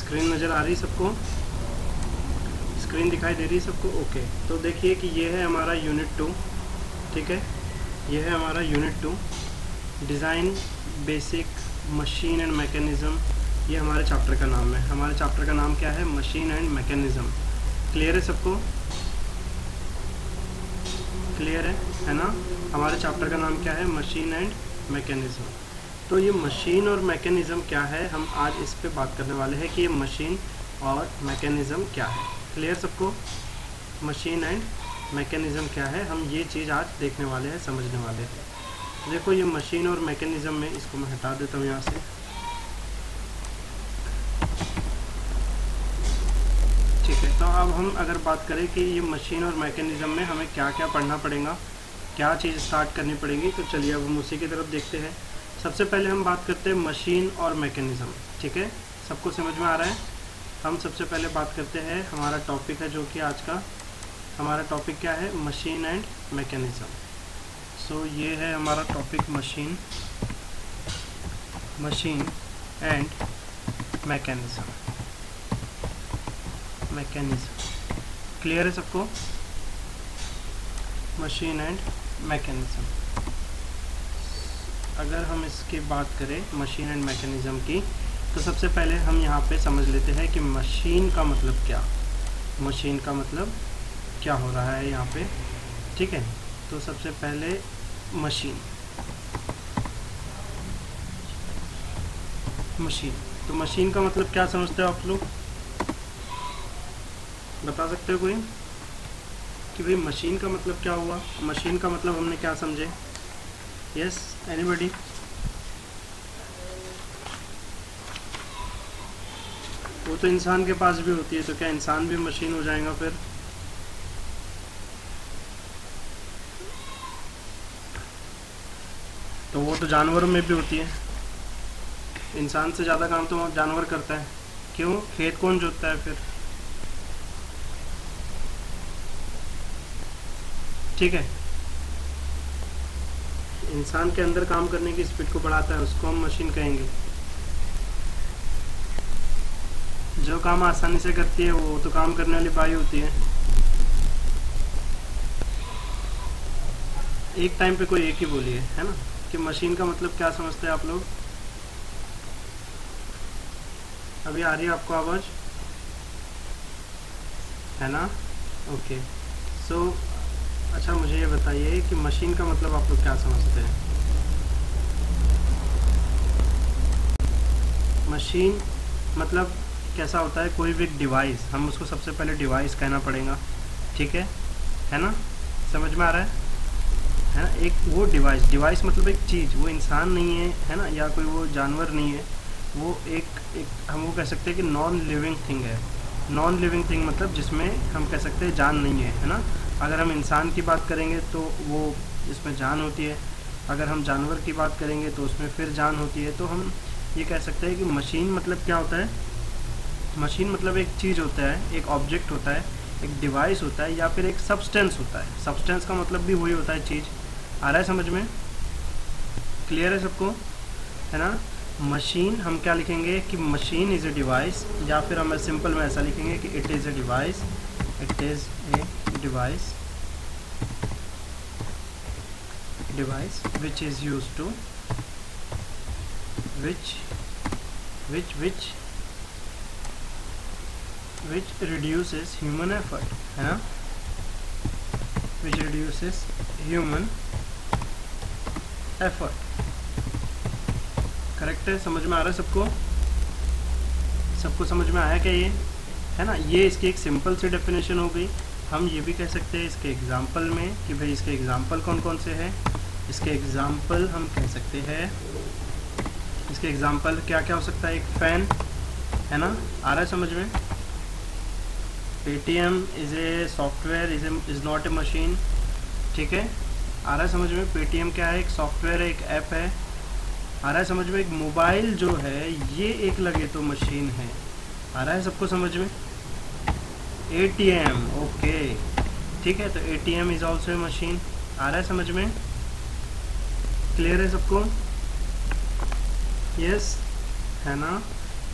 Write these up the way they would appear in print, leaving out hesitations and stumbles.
Screen नज़र आ रही सबको? स्क्रीन दिखाई दे रही है सबको? ओके। तो देखिए कि ये है हमारा यूनिट 2, ठीक है, ये है हमारा unit 2, design basic machine and mechanism. ये हमारे चैप्टर का नाम है। हमारे चैप्टर का नाम क्या है? Machine and mechanism. क्लियर है सबको? क्लियर है ना? हमारे चैप्टर का नाम क्या है? Machine and mechanism. तो ये मशीन और मैकेनिज़्म क्या है, हम आज इस पे बात करने वाले हैं कि ये मशीन और मैकेनिज़्म क्या है। क्लियर सबको? मशीन एंड मैकेनिज़्म क्या है, हम ये चीज़ आज देखने वाले हैं, समझने वाले हैं। देखो ये मशीन और मैकेनिज़्म में, इसको मैं हटा देता हूँ यहाँ से। ठीक है, तो अब हम अगर बात करें कि ये मशीन और मैकेनिज़्म में हमें क्या क्या पढ़ना पड़ेगा, क्या चीज़ स्टार्ट करनी पड़ेगी, तो चलिए अब हम उसी की तरफ देखते हैं। सबसे पहले हम बात करते हैं मशीन और मैकेनिज़्म। ठीक है, सबको समझ में आ रहा है? हम सबसे पहले बात करते हैं, हमारा टॉपिक है जो कि आज का हमारा टॉपिक क्या है? Machine and mechanism. सो ये है हमारा topic, machine and mechanism. Clear है सबको? Machine and mechanism. अगर हम इसकी बात करें मशीन एंड मैकेनिज़्म की, तो सबसे पहले हम यहाँ पे समझ लेते हैं कि मशीन का मतलब क्या, मशीन का मतलब क्या हो रहा है यहाँ पे। ठीक है, तो सबसे पहले मशीन, तो मशीन का मतलब क्या समझते हो आप लोग? बता सकते हो कोई कि भाई मशीन का मतलब क्या हुआ? मशीन का मतलब हमने क्या समझे? Yes, anybody? वो तो इंसान के पास भी होती है, तो क्या इंसान भी मशीन हो जाएगा फिर? तो वो तो जानवरों में भी होती है। इंसान से ज़्यादा काम तो जानवर करता है। क्यों? खेत कौन जोतता है फिर? ठीक है, इंसान के अंदर काम करने की स्पीड को बढ़ाता है, उसको हम मशीन कहेंगे। जो काम आसानी से करती है वो तो काम करने वाली बाई होती है। एक टाइम पे कोई एक ही बोलिए, है ना, कि मशीन का मतलब क्या समझते हैं आप लोग? अभी आ रही है आपको आवाज़? है ना? ओके। सो अच्छा, मुझे ये बताइए कि मशीन का मतलब आप लोग क्या समझते हैं? मशीन मतलब कैसा होता है? कोई भी एक डिवाइस, हम उसको सबसे पहले डिवाइस कहना पड़ेगा। ठीक है ना? समझ में आ रहा है ना? एक वो डिवाइस मतलब एक चीज़, वो इंसान नहीं है ना, या कोई वो जानवर नहीं है, वो एक हम वो कह सकते हैं कि नॉन लिविंग थिंग है। नॉन लिविंग थिंग मतलब जिसमें हम कह सकते हैं जान नहीं है ना? अगर हम इंसान की बात करेंगे तो वो इसमें जान होती है, अगर हम जानवर की बात करेंगे तो उसमें फिर जान होती है। तो हम ये कह सकते हैं कि मशीन मतलब क्या होता है? मशीन मतलब एक चीज़ होता है, एक ऑब्जेक्ट होता है, एक डिवाइस होता है, या फिर एक सब्सटेंस होता है। सब्सटेंस का मतलब भी वही होता है, चीज़। आ रहा है समझ में? क्लियर है सबको? है ना? मशीन हम क्या लिखेंगे कि मशीन इज़ ए डिवाइस, या फिर हम सिंपल में ऐसा लिखेंगे कि it is a device, it is a device which is used to which reduces human effort, है ना? which reduces human effort। Correct है? समझ में आ रहा है सबको? सबको समझ में आया क्या ये? है ना? ये इसकी एक सिंपल सी डेफिनेशन हो गई। हम ये भी कह सकते हैं इसके एग्जाम्पल में कि भाई इसके एग्जाम्पल कौन कौन से हैं। इसके एग्जाम्पल हम कह सकते हैं, इसके एग्जाम्पल क्या क्या हो सकता है? एक फ़ैन, है ना? आ रहा है समझ में? Paytm is a software, is not a machine. ठीक है, आ रहा है समझ में? पेटीएम क्या है? एक सॉफ्टवेयर है, एक ऐप है। आ रहा है समझ में? एक मोबाइल जो है ये एक लगे तो मशीन है। आ रहा है सबको समझ में? एटीएम, ओके, ठीक है, तो ATM is also a machine. आ रहा है समझ में? क्लियर है सबको? यस, है ना?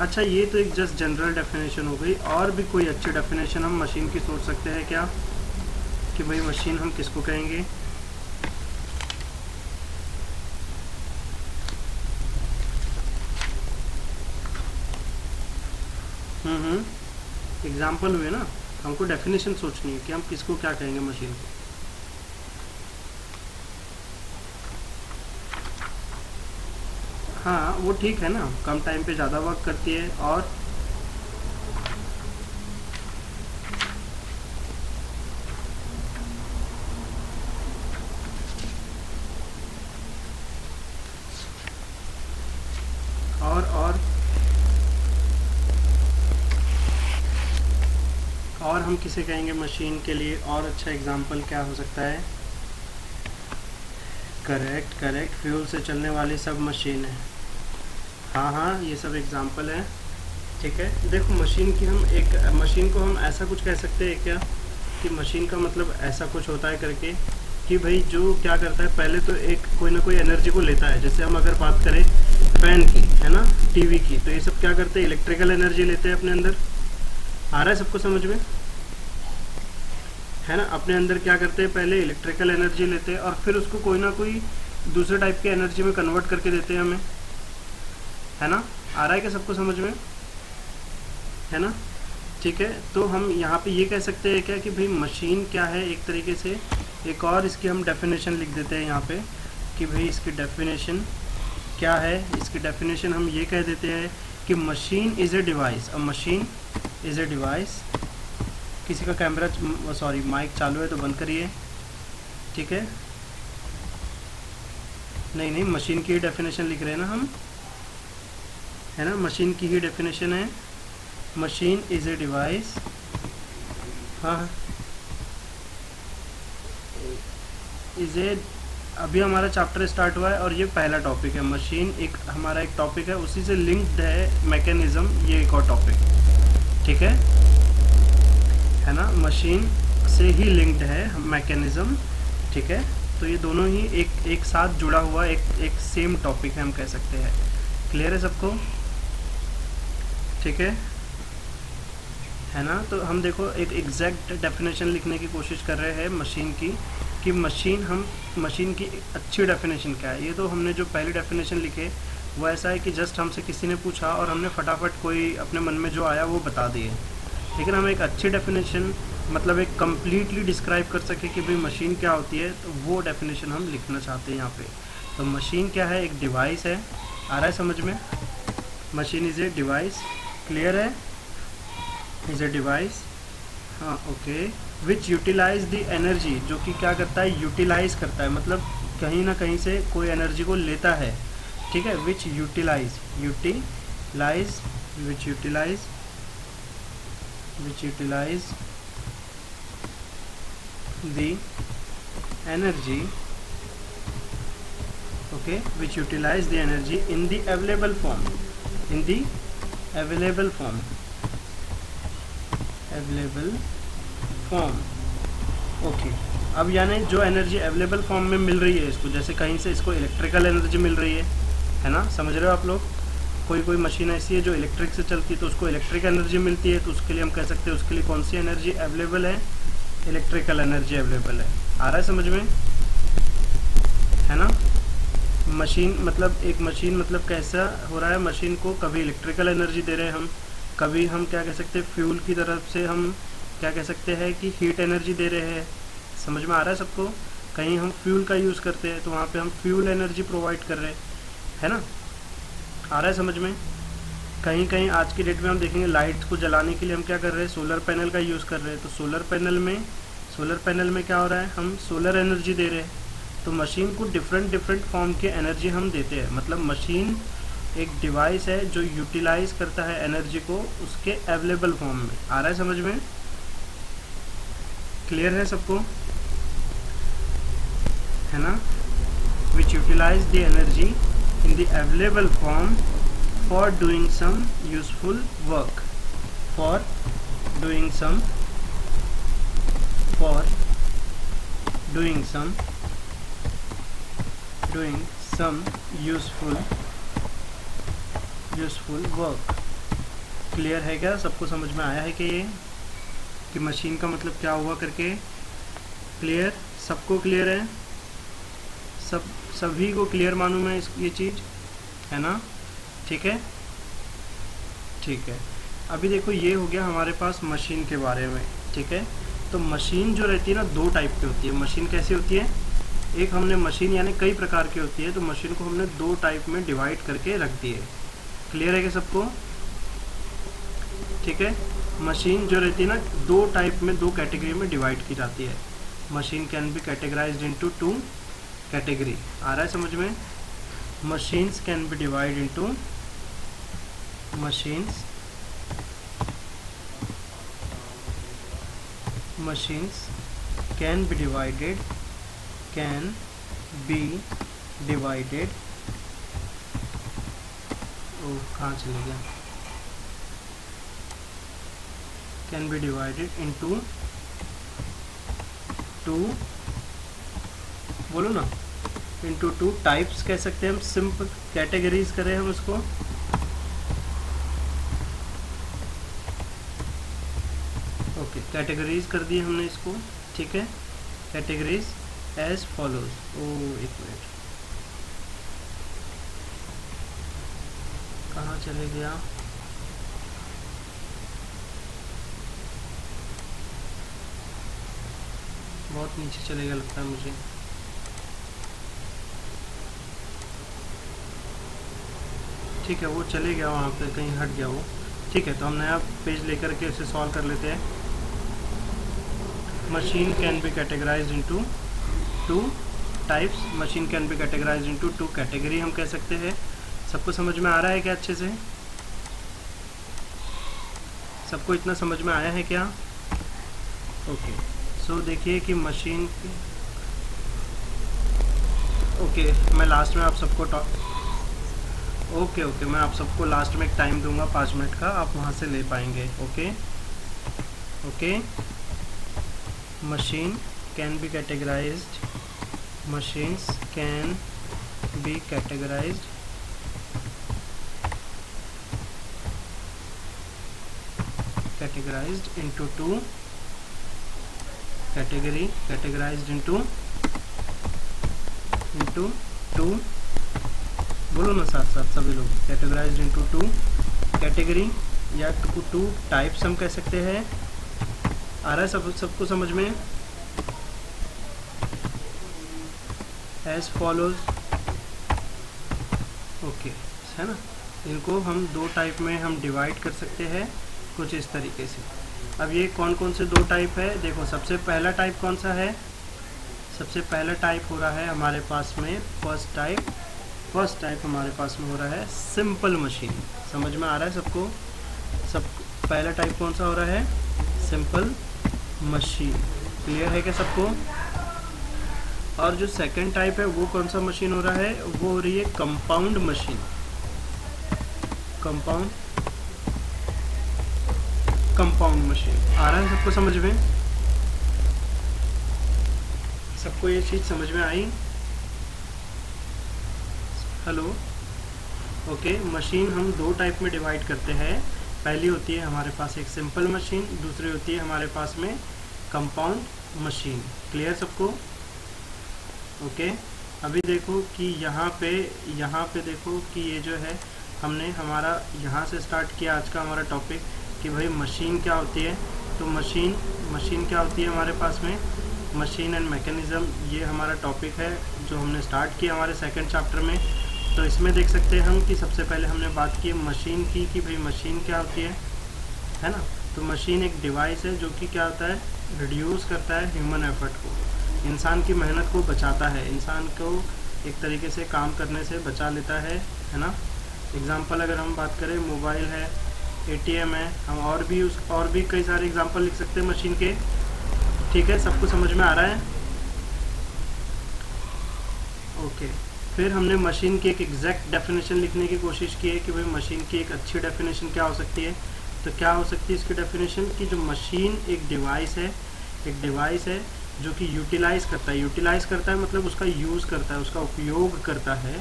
अच्छा, ये तो एक जस्ट जनरल डेफिनेशन हो गई, और भी कोई अच्छी डेफिनेशन हम मशीन की सोच सकते हैं क्या, कि भाई मशीन हम किसको कहेंगे? एग्जाम्पल हुए ना, हमको डेफिनेशन सोचनी है कि हम किसको क्या कहेंगे मशीन को। हाँ वो ठीक है ना, कम टाइम पे ज़्यादा वर्क करती है, और और हम किसे कहेंगे मशीन के लिए? और अच्छा एग्जाम्पल क्या हो सकता है? करेक्ट, फ्यूल से चलने वाली सब मशीन है। हाँ, ये सब एग्जाम्पल है। ठीक है, देखो मशीन की हम एक मशीन को हम ऐसा कुछ कह सकते हैं क्या, कि मशीन का मतलब ऐसा कुछ होता है करके, कि भाई जो क्या करता है, पहले तो एक कोई ना कोई एनर्जी को लेता है। जैसे हम अगर बात करें फैन की, है ना, टीवी की, तो ये सब क्या करते हैं, इलेक्ट्रिकल एनर्जी लेते हैं अपने अंदर। आ रहा है सबको समझ में, है ना? अपने अंदर क्या करते हैं, पहले इलेक्ट्रिकल एनर्जी लेते हैं और फिर उसको कोई ना कोई दूसरे टाइप के एनर्जी में कन्वर्ट करके देते हैं हमें, है ना? आ रहा है क्या सबको समझ में, है ना? ठीक है, तो हम यहाँ पे ये कह सकते हैं क्या, कि भाई मशीन क्या है एक तरीके से। एक और इसकी हम डेफिनेशन लिख देते हैं यहाँ पे, कि भाई इसकी डेफिनेशन क्या है। इसकी डेफिनेशन हम ये कह देते हैं कि मशीन इज़ ए डिवाइस। अब मशीन इज़ ए डिवाइस, किसी का कैमरा सॉरी माइक चालू है तो बंद करिए, ठीक है? नहीं, मशीन की ही डेफिनेशन लिख रहे हैं ना हम, है ना? मशीन की ही डेफिनेशन है, मशीन इज़ ए डिवाइस। हाँ, इज़ ए, अभी हमारा चैप्टर स्टार्ट हुआ है और ये पहला टॉपिक है। मशीन एक हमारा एक टॉपिक है, उसी से लिंक्ड है मैकेनिज्म, ये एक और टॉपिक, ठीक है ना? मशीन से ही लिंक्ड है मैकेनिज्म, ठीक है? तो ये दोनों ही एक साथ जुड़ा हुआ एक सेम टॉपिक है, हम कह सकते हैं। क्लियर है सबको? ठीक है ना? तो हम देखो एक एग्जैक्ट डेफिनेशन लिखने की कोशिश कर रहे हैं मशीन की, कि मशीन की अच्छी डेफिनेशन क्या है। ये तो हमने जो पहली डेफिनेशन लिखे वो ऐसा है कि जस्ट हमसे किसी ने पूछा और हमने फटाफट कोई अपने मन में जो आया वो बता दिए। लेकिन हम एक अच्छी डेफिनेशन, मतलब एक कम्प्लीटली डिस्क्राइब कर सके कि भाई मशीन क्या होती है, तो वो डेफिनेशन हम लिखना चाहते हैं यहाँ पे। तो मशीन क्या है, एक डिवाइस है। आ रहा है समझ में? Machine is a device, clear है? इज़ ए डिवाइस, हाँ okay, which utilise the energy, जो कि क्या करता है, यूटिलाइज करता है, मतलब कहीं ना कहीं से कोई एनर्जी को लेता है, ठीक है? विच utilise the energy, okay, which utilize the energy in the available form, okay. अब यानी जो एनर्जी अवेलेबल फॉर्म में मिल रही है इसको, जैसे कहीं से इसको इलेक्ट्रिकल एनर्जी मिल रही है ना? समझ रहे हो आप लोग? कोई मशीन ऐसी है जो इलेक्ट्रिक से चलती है तो उसको इलेक्ट्रिक एनर्जी मिलती है, तो उसके लिए हम कह सकते हैं उसके लिए कौन सी एनर्जी अवेलेबल है, इलेक्ट्रिकल एनर्जी अवेलेबल है। आ रहा है समझ में, है ना? मशीन मतलब एक मशीन मतलब कैसा हो रहा है, मशीन को कभी इलेक्ट्रिकल एनर्जी दे रहे हैं हम, कभी हम क्या कह सकते हैं फ्यूल की तरफ से हम क्या कह सकते हैं कि हीट एनर्जी दे रहे हैं। समझ में आ रहा है सबको? कहीं हम फ्यूल का यूज़ करते हैं तो वहाँ पे हम फ्यूल एनर्जी प्रोवाइड कर रहे हैं, है ना? आ रहा है समझ में? कहीं आज की डेट में हम देखेंगे लाइट को जलाने के लिए हम क्या कर रहे हैं, सोलर पैनल का यूज़ कर रहे हैं। तो सोलर पैनल में क्या हो रहा है, हम सोलर एनर्जी दे रहे हैं। तो मशीन को डिफरेंट फॉर्म के एनर्जी हम देते हैं। मतलब मशीन एक डिवाइस है जो यूटिलाइज करता है एनर्जी को उसके अवेलेबल फॉर्म में। आ रहा है समझ में? क्लियर है सबको, है ना? Which utilise the energy in the available form for doing some useful work, for doing some useful work, clear है क्या? सबको समझ में आया है कि ये कि मशीन का मतलब क्या हुआ करके? क्लियर? सबको क्लियर है? सभी को क्लियर मालूम है ये चीज़, है ना? ठीक है, ठीक है। अभी देखो ये हो गया हमारे पास मशीन के बारे में, ठीक है। तो मशीन जो रहती है ना, दो टाइप की होती है। मशीन कैसी होती है? एक हमने मशीन यानी कई प्रकार की होती है, तो मशीन को हमने दो टाइप में डिवाइड करके रख दिए। क्लियर है क्या सबको? ठीक है। मशीन जो रहती है ना, दो टाइप में, दो कैटेगरी में डिवाइड की जाती है। Machine can be categorised into two category. आ रहा है समझ में? Machines can be divide into machines can be divided ओ कहाँ चले गया? Can be divided into two, बोलो ना, इनटू टू टाइप्स कह सकते हैं हम। सिंपल कैटेगरीज करें हम उसको। ओके, कैटेगरीज कर दिए हमने इसको, ठीक है। Categories as follows. ओ एक मिनट, कहाँ चले गया? बहुत नीचे चले गया लगता है मुझे। ठीक है, वो चले गया वहाँ पे, कहीं हट गया वो। ठीक है, तो हम नया पेज लेकर के उसे सॉल्व कर लेते हैं। Machine can be categorised into two types. Machine can be categorised into two category हम कह सकते हैं। सबको समझ में आ रहा है क्या अच्छे से? सबको इतना समझ में आया है क्या? ओके, सो देखिए कि मशीन, ओके मैं लास्ट में आप सबको ओके मैं आप सबको लास्ट में एक टाइम दूंगा 5 मिनट का, आप वहाँ से ले पाएंगे। Okay. Machine can be categorised, machines can be categorised into two category, categorized into two, बोलो ना साथ साथ सभी लोग। categorized into two category या two types हम कह सकते हैं। आ रहा है सबको समझ में? as follows, ओके है ना। इनको हम दो टाइप में हम डिवाइड कर सकते हैं कुछ इस तरीके से। अब ये कौन कौन से दो टाइप है? देखो, सबसे पहला टाइप कौन सा है? सबसे पहला टाइप हो रहा है हमारे पास में फर्स्ट टाइप हमारे पास में हो रहा है सिंपल मशीन। समझ में आ रहा है सबको? सब पहला टाइप कौन सा हो रहा है? Simple machine. क्लियर है क्या सबको? और जो सेकंड टाइप है वो कौन सा मशीन हो रहा है? वो हो रही है कंपाउंड मशीन। Compound machine. आ रहा है सबको समझ में? सबको ये चीज़ समझ में आई? हेलो? ओके, मशीन हम दो टाइप में डिवाइड करते हैं। पहली होती है हमारे पास एक सिंपल मशीन, दूसरी होती है हमारे पास में कंपाउंड मशीन। क्लियर सबको? ओके। अभी देखो कि यहाँ पे देखो कि ये जो है हमने हमारा यहाँ से स्टार्ट किया आज का हमारा टॉपिक कि भाई मशीन क्या होती है। तो मशीन क्या होती है हमारे पास में? मशीन एंड मैकेनिज़्म, ये हमारा टॉपिक है जो हमने स्टार्ट किया हमारे सेकंड चैप्टर में। तो इसमें देख सकते हैं हम कि सबसे पहले हमने बात की मशीन की कि भाई मशीन क्या होती है ना। तो मशीन एक डिवाइस है जो कि क्या होता है? रिड्यूस करता है ह्यूमन एफर्ट को, इंसान की मेहनत को बचाता है, इंसान को एक तरीके से काम करने से बचा लेता है ना। एग्ज़ाम्पल अगर हम बात करें, मोबाइल है, ATM है, हम और भी कई सारे एग्जांपल लिख सकते हैं मशीन के। ठीक है, सबको समझ में आ रहा है? ओके। फिर हमने मशीन की एक एग्जैक्ट डेफिनेशन लिखने की कोशिश की है कि भाई मशीन की एक अच्छी डेफिनेशन क्या हो सकती है। तो क्या हो सकती है इसकी डेफिनेशन? कि जो मशीन एक डिवाइस है जो कि यूटिलाइज़ करता है मतलब उसका यूज़ करता है, उसका उपयोग करता है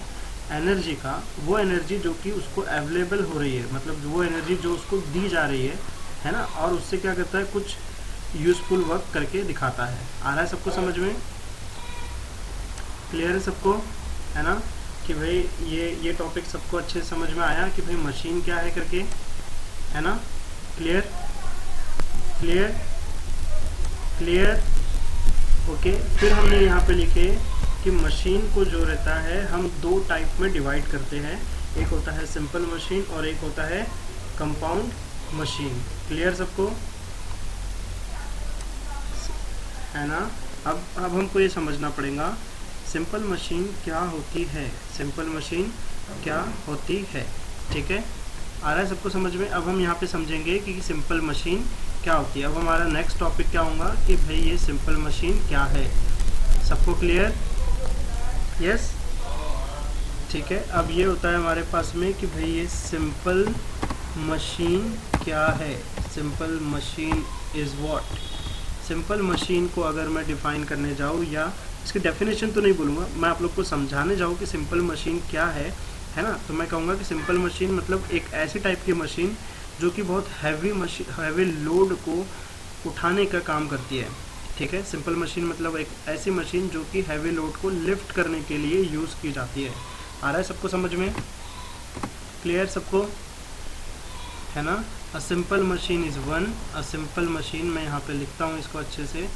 एनर्जी का, वो एनर्जी जो कि उसको अवेलेबल हो रही है, मतलब वो एनर्जी जो उसको दी जा रही है ना, और उससे क्या करता है, कुछ यूज़फुल वर्क करके दिखाता है। आ रहा है सबको समझ में? क्लियर है सबको, है ना, कि भाई ये टॉपिक सबको अच्छे से समझ में आया कि भाई मशीन क्या है करके, है ना? Clear clear clear. ओके, फिर हमने यहाँ पे लिखे कि मशीन को जो रहता है हम दो टाइप में डिवाइड करते हैं, एक होता है सिंपल मशीन और एक होता है कंपाउंड मशीन। क्लियर सबको, है ना? अब हमको ये समझना पड़ेगा सिंपल मशीन क्या होती है, सिंपल मशीन क्या होती है। ठीक है, आ रहा है सबको समझ में? अब हम यहाँ पे समझेंगे कि सिंपल मशीन क्या होती है। अब हमारा नेक्स्ट टॉपिक क्या होगा कि भाई ये सिंपल मशीन क्या है। सबको क्लियर? यस, ठीक है। अब ये होता है हमारे पास में कि भाई ये सिंपल मशीन क्या है, simple machine is what. Simple machine को अगर मैं डिफ़ाइन करने जाऊँ, या इसकी डेफिनेशन तो नहीं बोलूँगा, मैं आप लोग को समझाने जाऊँ कि सिंपल मशीन क्या है ना, तो मैं कहूँगा कि सिंपल मशीन मतलब एक ऐसी टाइप की मशीन जो कि बहुत हैवी लोड को उठाने का काम करती है। ठीक है, सिंपल मशीन मतलब एक ऐसी मशीन जो कि हैवी लोड को लिफ्ट करने के लिए यूज़ की जाती है। आ रहा है सबको समझ में? क्लियर सबको, है ना? A simple machine is one, a simple machine, मैं यहाँ पे लिखता हूँ इसको अच्छे से,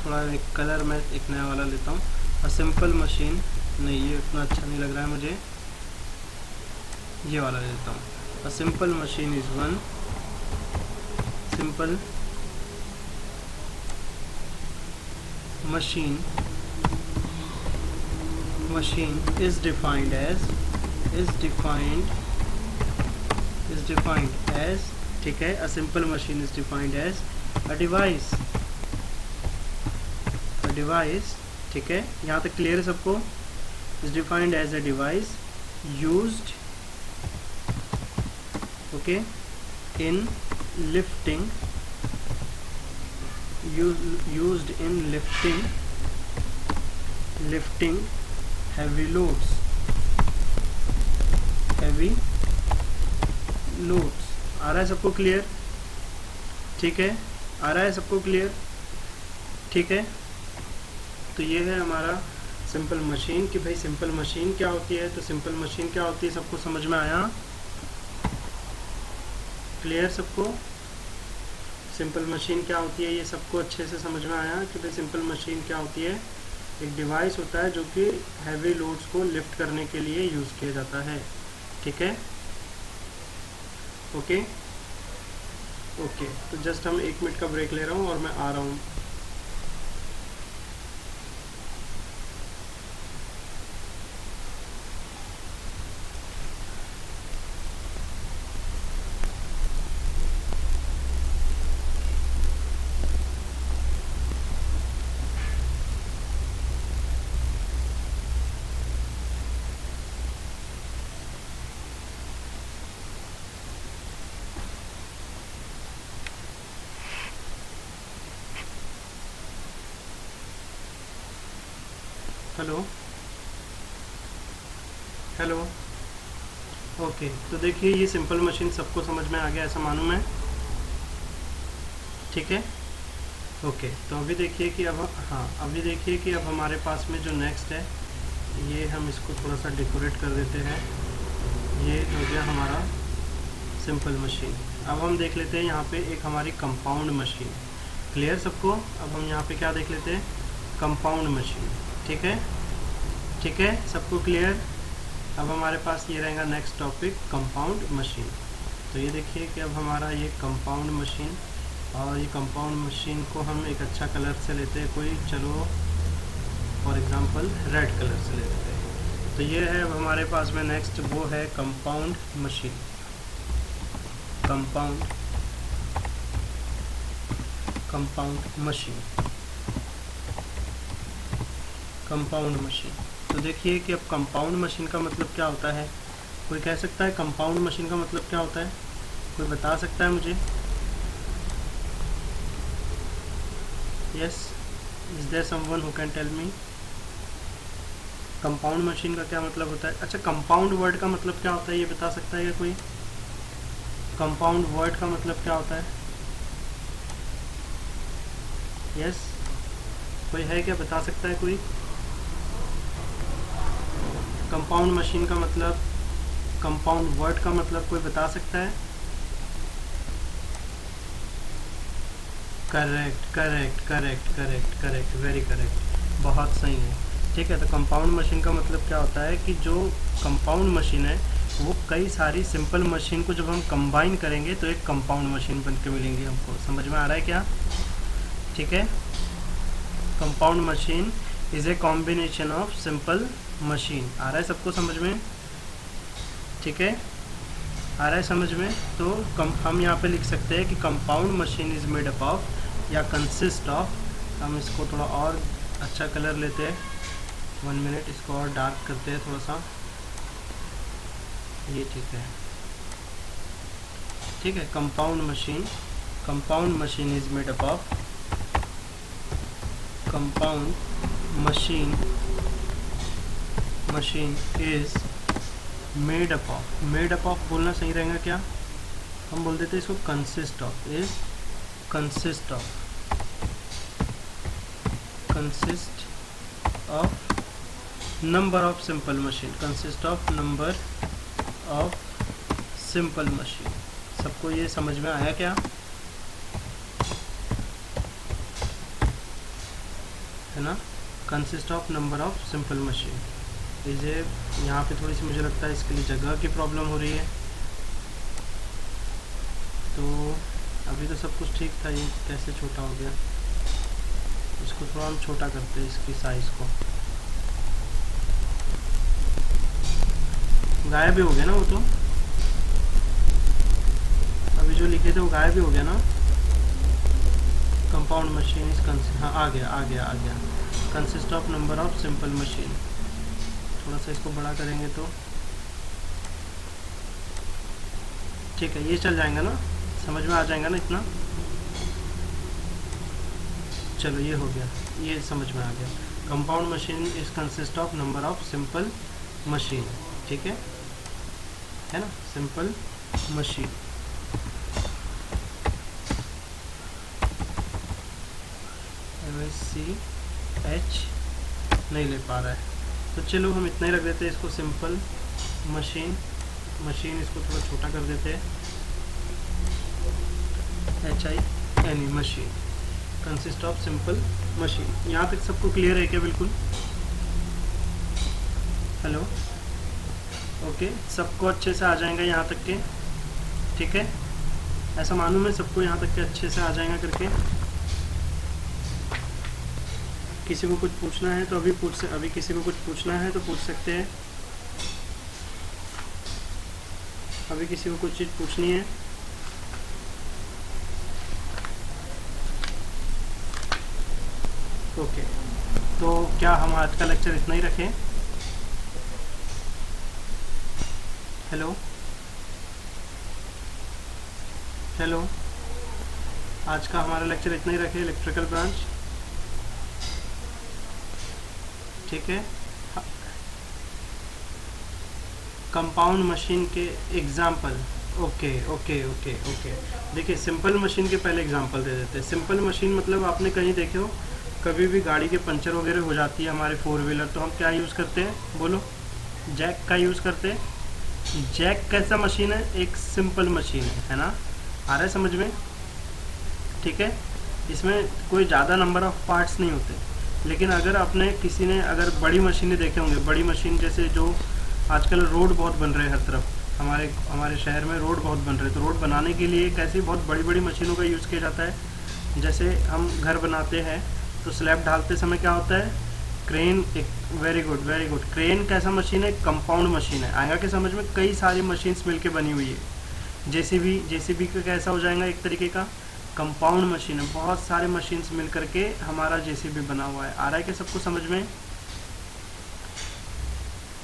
थोड़ा एक कलर मैं एक नया वाला लेता हूँ। अ सिंपल मशीन, नहीं ये उतना अच्छा नहीं लग रहा है मुझे, ये वाला ले लेता हूँ। A simple machine is one, simple machine is defined as ठीक है, a simple machine is defined as a device, ठीक है, यहाँ तक क्लियर है सबको? is defined as a device used okay in lifting used in lifting heavy loads। आ रहा है सबको क्लियर? ठीक है, आ रहा है सबको क्लियर? ठीक है, तो ये है हमारा सिंपल मशीन कि भाई सिंपल मशीन क्या होती है। तो सिंपल मशीन क्या होती है सबको समझ में आया? क्लियर सबको? सिंपल मशीन क्या होती है ये सबको अच्छे से समझ में आया कि भाई सिंपल मशीन क्या होती है? एक डिवाइस होता है जो कि हैवी लोड्स को लिफ्ट करने के लिए यूज़ किया जाता है। ठीक है, ओके ओके, तो जस्ट हम 1 मिनट का ब्रेक ले रहा हूँ और मैं आ रहा हूँ। हेलो हेलो, ओके, तो देखिए ये सिंपल मशीन सबको समझ में आ गया ऐसा मानूं मैं? ठीक है, ओके, तो अभी देखिए कि अब अभी देखिए कि अब हमारे पास में जो नेक्स्ट है, ये हम इसको थोड़ा सा डेकोरेट कर देते हैं। ये हो गया हमारा सिंपल मशीन। अब हम देख लेते हैं यहाँ पे एक हमारी कंपाउंड मशीन। क्लियर सबको? अब हम यहाँ पे क्या देख लेते हैं? Compound machine. ठीक है, ठीक है, सबको क्लियर? अब हमारे पास ये रहेगा नेक्स्ट टॉपिक, कंपाउंड मशीन। तो ये देखिए कि अब हमारा ये कंपाउंड मशीन, और ये कंपाउंड मशीन को हम एक अच्छा कलर से लेते हैं कोई, चलो फॉर एग्जांपल रेड कलर से ले लेते हैं। तो ये है अब हमारे पास में नेक्स्ट, वो है कंपाउंड मशीन। Compound machine. तो देखिए कि अब कंपाउंड मशीन का मतलब क्या होता है? कोई कह सकता है कंपाउंड मशीन का मतलब क्या होता है? कोई बता सकता है मुझे? Yes, is there someone who can tell me? Compound machine का क्या मतलब होता है? अच्छा, कंपाउंड वर्ड का मतलब क्या होता है ये बता सकता है क्या कोई? कंपाउंड वर्ड का मतलब क्या होता है? यस, कोई है क्या, बता सकता है कोई? कंपाउंड मशीन का मतलब, कंपाउंड वर्ड का मतलब कोई बता सकता है? Correct correct correct correct correct, very correct, बहुत सही है। ठीक है, तो कंपाउंड मशीन का मतलब क्या होता है कि जो कंपाउंड मशीन है वो कई सारी सिंपल मशीन को जब हम कंबाइन करेंगे तो एक कंपाउंड मशीन बन के मिलेंगी हमको। समझ में आ रहा है क्या? ठीक है, compound machine is a combination of simple machine. आ रहा है सबको समझ में? ठीक है, आ रहा है समझ में? तो हम यहाँ पे लिख सकते हैं कि compound machine is made up of या कंसिस्ट ऑफ, हम इसको थोड़ा और अच्छा कलर लेते हैं, 1 मिनट, इसको और डार्क करते हैं थोड़ा सा, ये ठीक है। ठीक है, compound machine is made up of, compound machine is made up of बोलना सही रहेगा क्या? हम बोल देते हैं इसको consist of, is consist of number of simple machine, consist of number of simple machine. सबको ये समझ में आया क्या? है ना, consist of number of simple machine. इसे यहाँ पे थोड़ी सी मुझे लगता है इसके लिए जगह की प्रॉब्लम हो रही है, तो अभी तो सब कुछ ठीक था, ये कैसे छोटा हो गया? इसको थोड़ा हम छोटा करते हैं, इसकी साइज़ को। गायब भी हो गया ना वो, तो अभी जो लिखे थे वो गायब भी हो गया ना। कंपाउंड मशीन इज हाँ, आ गया consist of number of simple machine. थोड़ा सा इसको बड़ा करेंगे तो ठीक है, ये चल जाएगा ना, समझ में आ जाएगा ना इतना? चलो ये हो गया, ये समझ में आ गया। Compound machine is consist of number of simple machine. ठीक है ना, सिंपल मशीन। MSCH नहीं ले पा रहा है, तो चलो हम इतना ही रख देते हैं इसको, सिंपल मशीन इसको थोड़ा छोटा कर देते हैं, HINE machine, consist of simple machine. यहाँ तक सबको क्लियर है क्या? बिल्कुल, हेलो, ओके, सबको अच्छे से आ जाएगा यहाँ तक के? ठीक है, ऐसा मालूम है सबको यहाँ तक के अच्छे से आ जाएगा करके। किसी को कुछ पूछना है तो अभी किसी को कुछ पूछना है तो पूछ सकते हैं। अभी किसी को कुछ चीज़ पूछनी है? ओके, तो क्या हम आज का लेक्चर इतना ही रखें? हेलो, आज का हमारा लेक्चर इतना ही रखें, इलेक्ट्रिकल ब्रांच। ठीक है, कंपाउंड मशीन के एग्जाम्पल। ओके, देखिए, सिंपल मशीन के पहले एग्जाम्पल दे देते हैं। सिंपल मशीन मतलब आपने कहीं देखे हो, कभी भी गाड़ी के पंचर वगैरह हो जाती है हमारे 4 व्हीलर, तो हम क्या यूज़ करते हैं? बोलो, जैक का यूज़ करते हैं। जैक कैसा मशीन है? एक सिंपल मशीन है ना? आ रहा है समझ में? ठीक है, इसमें कोई ज़्यादा नंबर ऑफ पार्ट्स नहीं होते। लेकिन अगर आपने किसी ने अगर बड़ी मशीनें देखे होंगे, बड़ी मशीन जैसे जो आजकल रोड बहुत बन रहे हैं हर तरफ, हमारे शहर में रोड बहुत बन रहे हैं, तो रोड बनाने के लिए कैसी बहुत बड़ी बड़ी मशीनों का यूज़ किया जाता है। जैसे हम घर बनाते हैं तो स्लैब ढालते समय क्या होता है? क्रेन। एक वेरी गुड, क्रेन कैसा मशीन है? कंपाउंड मशीन है। आएगा कि समझ में? कई सारी मशीन्स मिलके बनी हुई है। जेसीबी का कैसा हो जाएगा? एक तरीके का कंपाउंड मशीन है, बहुत सारे मशीन्स मिल करके हमारा जेसीबी बना हुआ है। आ रहा है क्या सबको समझ में?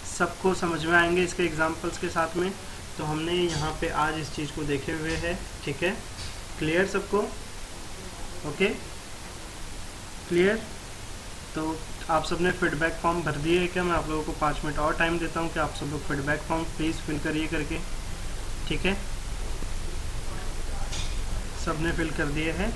सबको समझ में आएंगे इसके एग्जांपल्स के साथ में। तो हमने यहाँ पे आज इस चीज़ को देखे हुए है। ठीक है, क्लियर सबको? Okay, clear? तो आप सब ने फीडबैक फॉर्म भर दिए है क्या? मैं आप लोगों को 5 मिनट और टाइम देता हूँ कि आप सब लोग फीडबैक फॉर्म प्लीज़ फिल करिए करके, ठीक है? सब ने फिल कर दिए हैं।